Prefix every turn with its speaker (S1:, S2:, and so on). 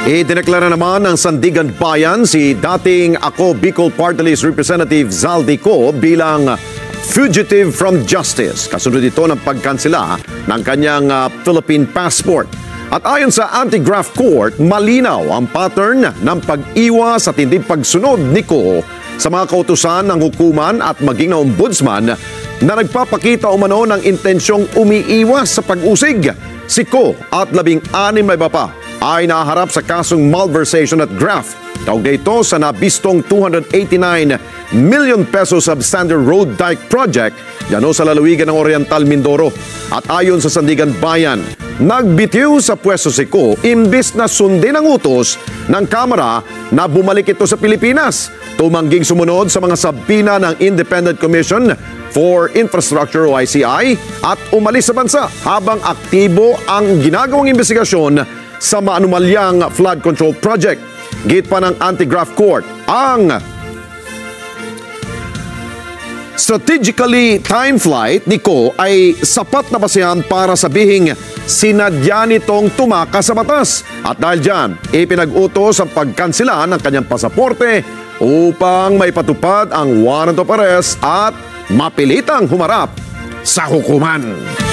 S1: Idineklara naman ng Sandigan Bayan si dating Ako Bicol Party List Representative Zaldico bilang fugitive from justice. Kasunod ito ng pagkansela ng kanyang Philippine passport. At ayon sa Anti-Graft Court, malinaw ang pattern ng pag-iwas at hindi pagsunod ni Ko sa mga kautusan ng hukuman at maging ng ombudsman na nagpapakita umano ng intensyong umiiwas sa pag-usig. Si Ko at 16 na iba pa ay naharap sa kasong malversation at graft. Kaugnay ito sa nabistong 289 million pesos substandard road dike project dyan sa lalawigan ng Oriental Mindoro. At ayon sa Sandigan Bayan, nagbitiw sa pwesto si Ko imbis na sundin ang utos ng Kamara na bumalik ito sa Pilipinas. Tumangging sumunod sa mga sabina ng Independent Commission for Infrastructure o ICI at umalis sa bansa habang aktibo ang ginagawang investigasyon sa maanumalyang flood control project. Git pa ng Anti-Graft Court, ang strategically time flight ni Ko ay sapat na basehan para sabihing sinadya nitong tumakas sa batas. At dahil dyan, ipinag-utos ang pagkansela ng kanyang pasaporte upang maipatupad ang warrant of arrest at mapilitang humarap sa hukuman.